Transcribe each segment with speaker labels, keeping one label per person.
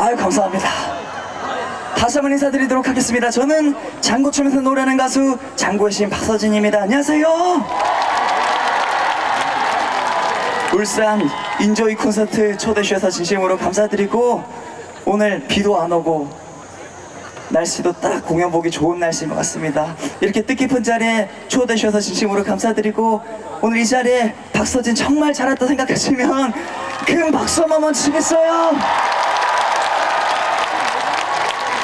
Speaker 1: 아유, 감사합니다. 다시 한번 인사드리도록 하겠습니다. 저는 장구 추면서 노래하는 가수 장구의 신 박서진입니다. 안녕하세요. 울산 인조이 콘서트 초대해 주셔서 진심으로 감사드리고, 오늘 비도 안 오고 날씨도 딱 공연 보기 좋은 날씨인 것 같습니다. 이렇게 뜻깊은 자리에 초대해 주셔서 진심으로 감사드리고, 오늘 이 자리에 박서진 정말 잘했다 생각하시면 큰 박수 한번 치겠어요.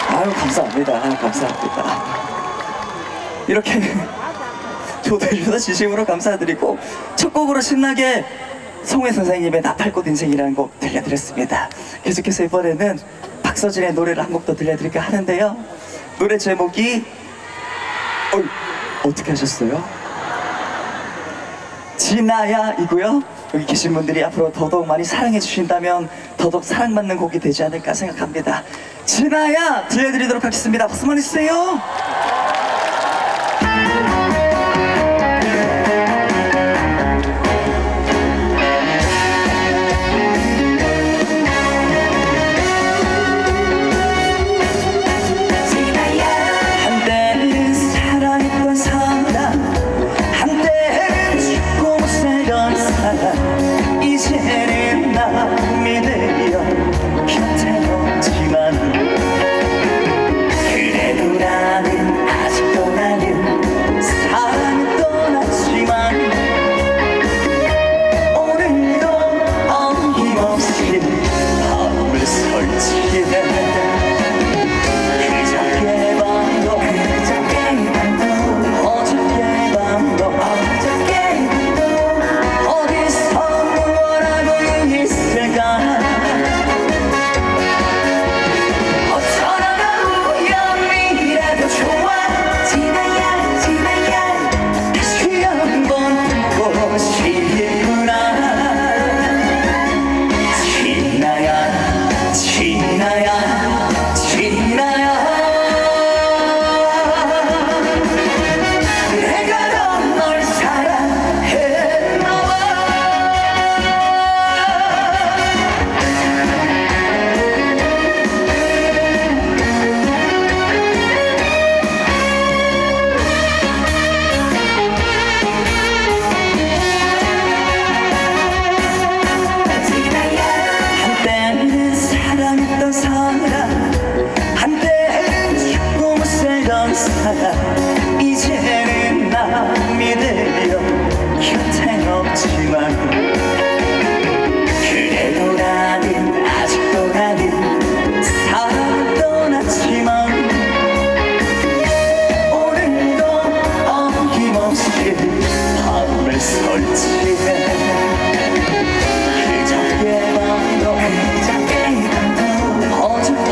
Speaker 1: 아유, 감사합니다. 아유, 감사합니다. 이렇게 초대해 주셔서 진심으로 감사드리고, 첫 곡으로 신나게 성우의 선생님의 나팔꽃 인생이라는 곡 들려드렸습니다. 계속해서 이번에는 박서진의 노래를 한 곡 더 들려드릴까 하는데요. 노래 제목이 어떻게 하셨어요? 진아야 이고요. 여기 계신 분들이 앞으로 더더욱 많이 사랑해 주신다면 더더욱 사랑받는 곡이 되지 않을까 생각합니다. 진아야 들려드리도록 하겠습니다. 박수 많이 주세요.
Speaker 2: 이제는 남이 되어 곁에 없지만 그래도 나는 아직도 나는 사랑을 떠났지만 오늘도 어김없이 밤을 설치해 그저께 밤도 어저께 밤도 이제는 남이 되어 곁에 없지만 그래도 나는 아직도 나는 사랑을 떠났지만 오늘도 어김없이 밤을 설치해 그저께 밤도 어저께 밤도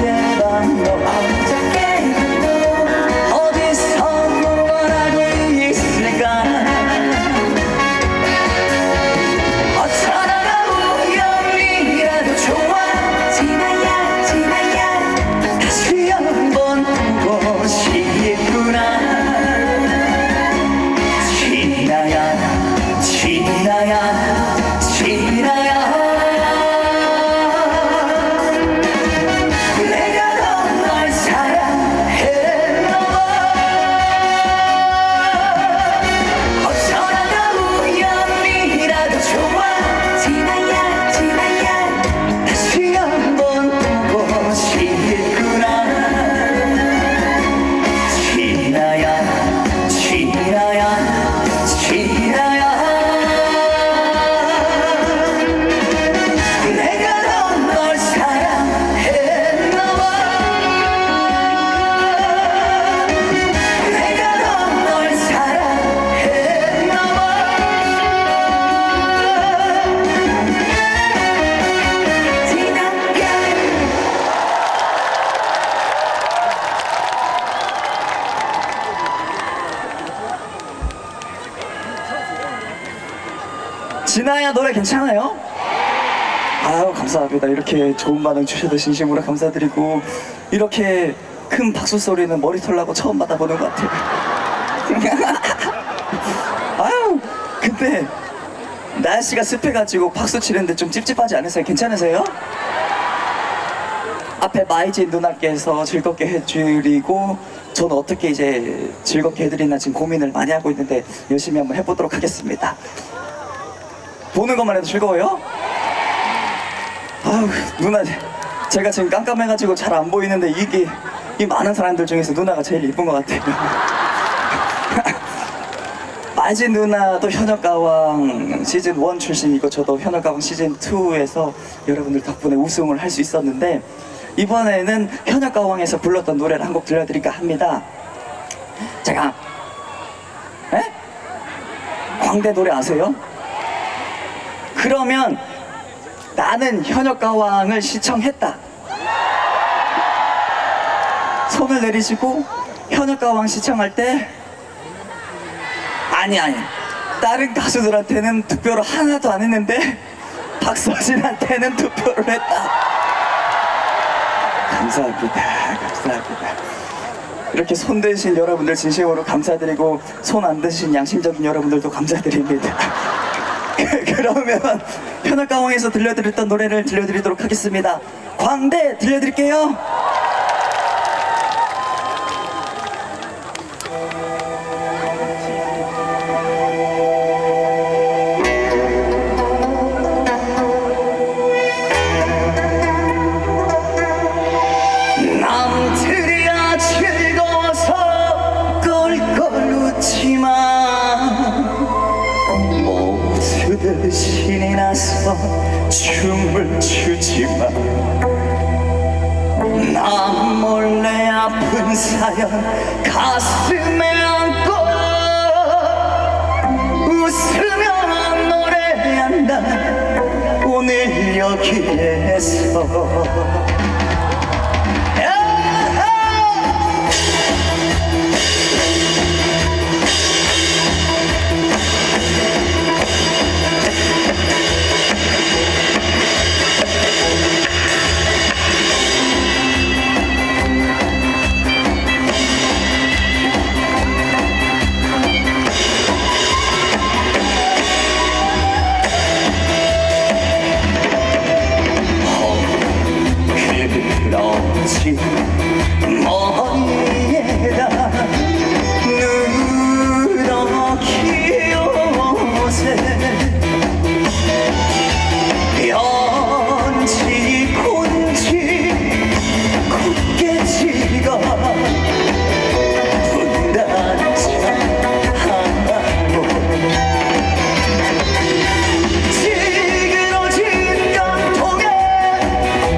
Speaker 1: 진아야 노래 괜찮아요? 아유, 감사합니다. 이렇게 좋은 반응 주셔서 진심으로 감사드리고, 이렇게 큰 박수 소리는 머리털 나고 처음 받아보는 것 같아요. 아유, 근데 날씨가 습해가지고 박수 치는데 좀 찝찝하지 않으세요? 괜찮으세요? 앞에 마이진 누나께서 즐겁게 해주리고 저는 어떻게 이제 즐겁게 해드리나 지금 고민을 많이 하고 있는데 열심히 한번 해보도록 하겠습니다. 보는 것만 해도 즐거워요? 아우 누나 제가 지금 깜깜해가지고 잘 안 보이는데 이게 이 많은 사람들 중에서 누나가 제일 예쁜 것 같아요. 마이진 누나도 현역가왕 시즌 1 출신이고 저도 현역가왕 시즌 2에서 여러분들 덕분에 우승을 할 수 있었는데 이번에는 현역가왕에서 불렀던 노래를 한 곡 들려드릴까 합니다. 제가 에? 광대 노래 아세요? 그러면 나는 현역가왕을 시청했다 손을 내리시고 현역가왕 시청할 때 아니 다른 가수들한테는 투표를 하나도 안 했는데 박서진한테는 투표를 했다. 감사합니다. 이렇게 손 대신 여러분들 진심으로 감사드리고 손 안 드신 양심적인 여러분들도 감사드립니다. 그러면 현악가왕에서 들려드렸던 노래를 들려드리도록 하겠습니다. 광대 들려드릴게요.
Speaker 2: 남들이야 즐거워서 꿀꿀 웃지만 모두들 신이 나서 춤을 추지만 나 몰래 아픈 사연 가슴에 안고 웃으며 노래한다 오늘 여기에서 그렇지 머리에다 누더기 옷에 연지 곤지 굳게 찍어 분단을 하고 찌그러진 깡통에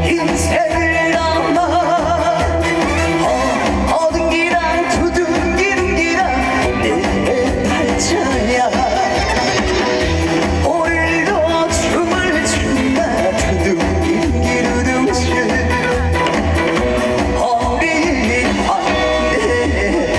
Speaker 2: 인생을 얻은 기랑 두둥기는 기랑 내 팔자야 오늘도 춤을 춘다 두둥기는 기루둥실 어린 광대야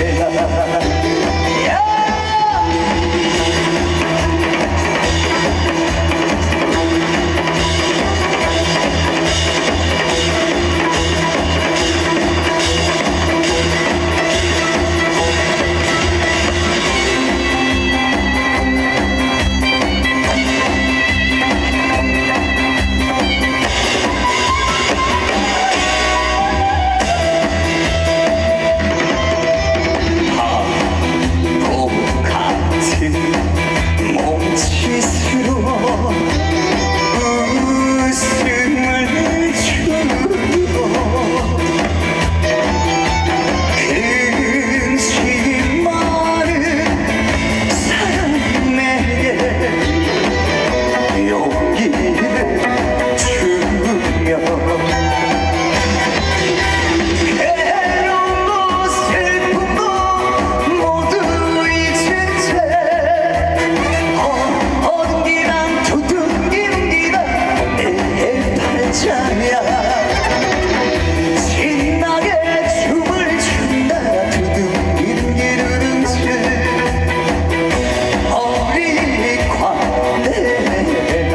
Speaker 2: 어린 광대가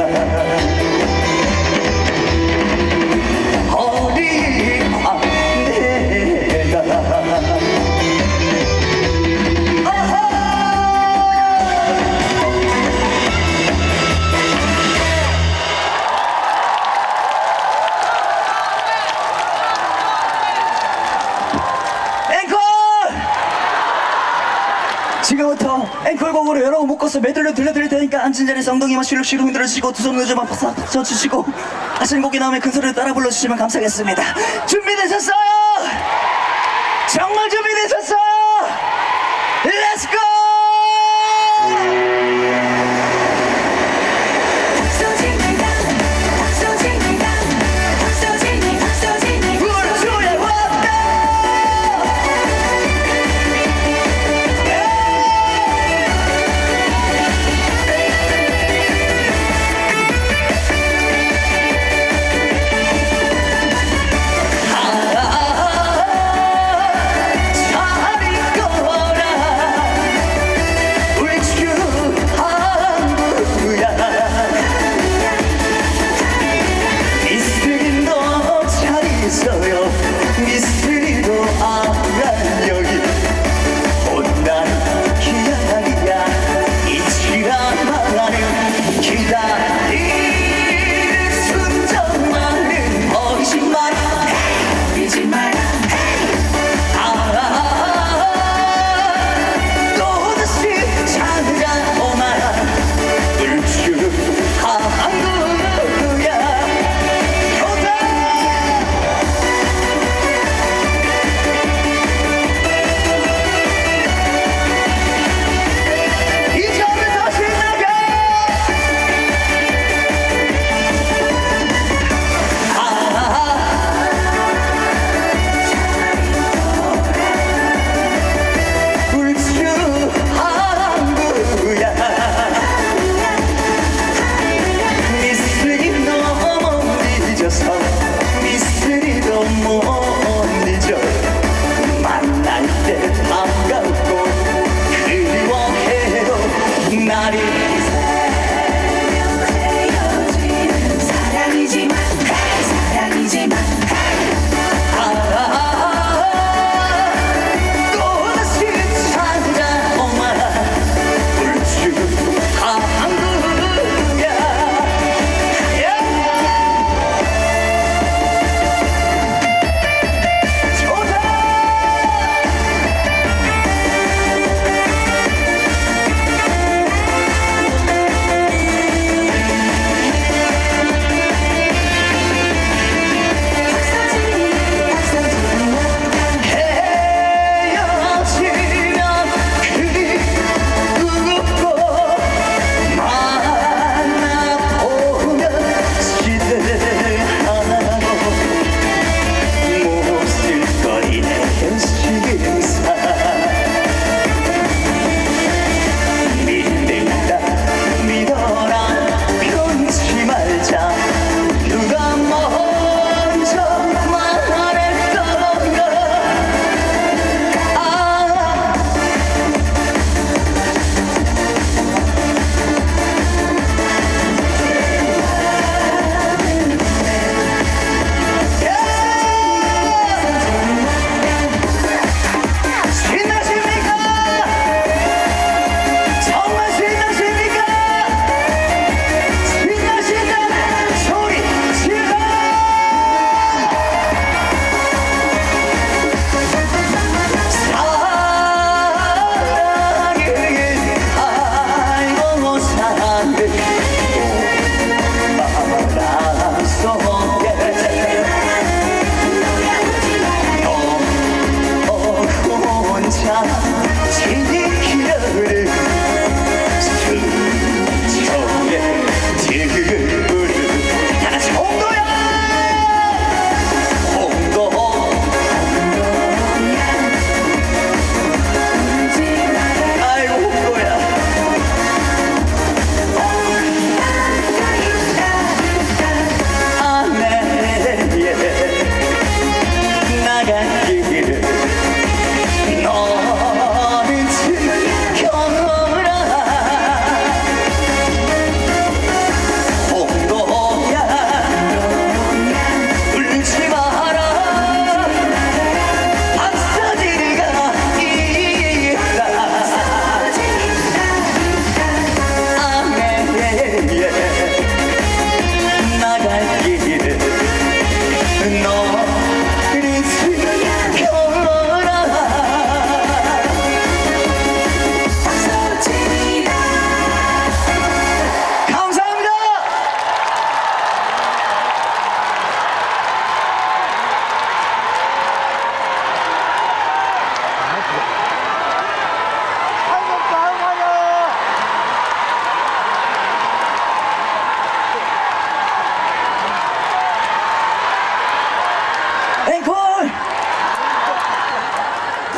Speaker 1: 곡으로 여러 곡 묶어서 메들로 들려드릴 테니까 앉은 자리에서 엉덩이만 실룩실룩 흔들어주시고 두 손 의자만 팍팍 펴주시고 하시는 곡이 나오면 큰 소리로 따라 불러주시면 감사하겠습니다. 준비되셨어요? 정말 준비되셨어요? Let's go! 울주에 왔다! 사랑이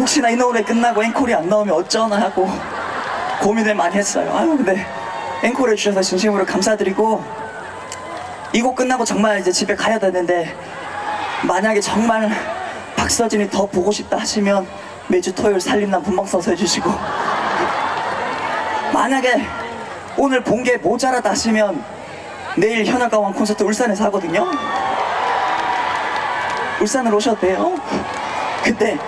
Speaker 1: 혹시나 이 노래 끝나고 앵콜이 안 나오면 어쩌나 하고 고민을 많이 했어요. 아유, 근데 앵콜 해주셔서 진심으로 감사드리고, 이 곡 끝나고 정말 이제 집에 가야 되는데, 만약에 정말 박서진이 더 보고 싶다 하시면 매주 토요일 살림남 본방 써서 해주시고, 만약에 오늘 본 게 모자라다 하시면 내일 현악가왕 콘서트 울산에서 하거든요. 울산으로 오셔도 돼요. 근데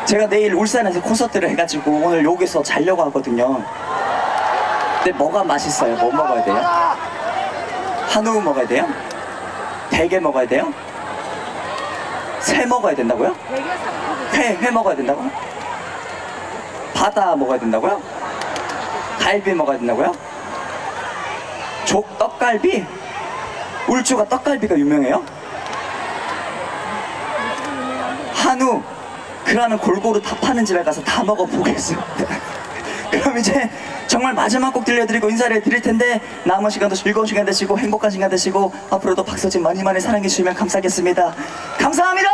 Speaker 1: 제가 내일 울산에서 콘서트를 해가지고 오늘 여기서 자려고 하거든요. 근데 뭐가 맛있어요? 뭐 먹어야 돼요? 한우 먹어야 돼요? 대게 먹어야 돼요? 새 먹어야 된다고요? 회 먹어야 된다고? 바다 먹어야 된다고요? 갈비 먹어야 된다고요? 떡갈비? 울주가 떡갈비가 유명해요? 한우? 그러면 골고루 다 파는 집에 가서 다 먹어보겠습니다. 그럼 이제 정말 마지막 곡 들려드리고 인사를 드릴 텐데, 남은 시간도 즐거운 시간 되시고 행복한 시간 되시고 앞으로도 박서진 많이 많이 사랑해 주시면 감사하겠습니다. 감사합니다.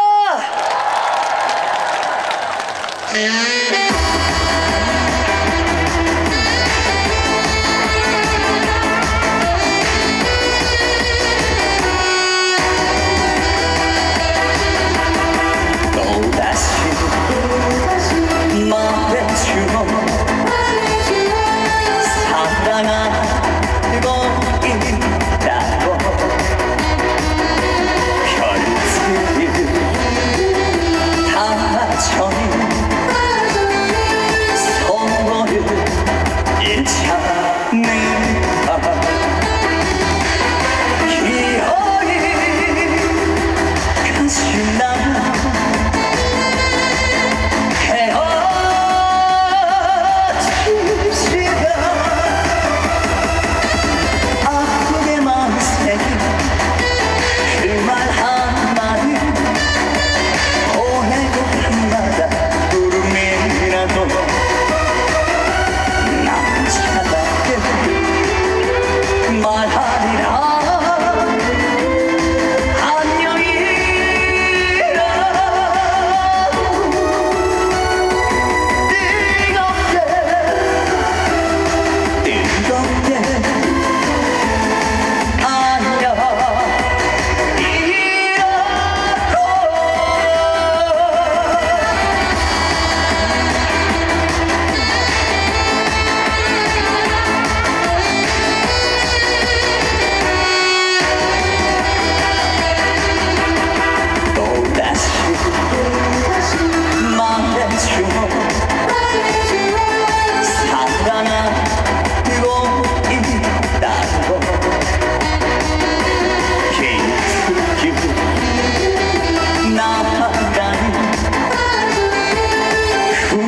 Speaker 1: 또다시 말해주어 사랑하고 있다고. 별들이 다 져있는 서로를 잃지 않는다.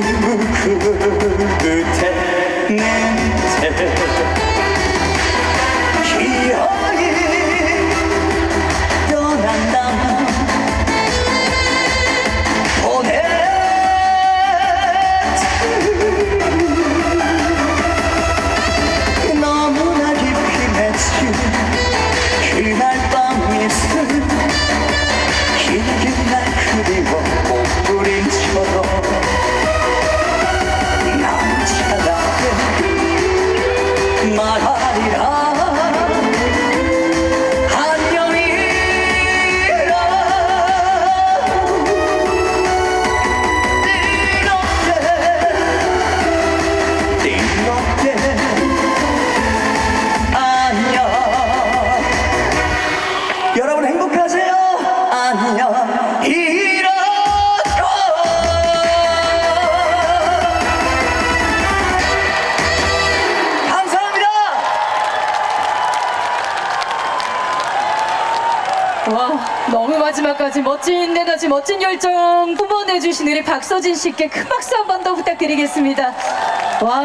Speaker 1: 기억이 가시나 끝에 냄새 기억이 떠난다면 보냈지. 너무나 깊이 맺힌 그날 밤 예술, 긴 날 그리워 꽃뿌림처럼 말하리라. 안녕이라. 뜨겁게 안녕. 여러분 행복하세요. 안녕.
Speaker 3: 와, 너무 마지막까지 멋진 에너지, 멋진 열정 뿜어내주신 우리 박서진 씨께 큰 박수 한 번 더 부탁드리겠습니다. 와.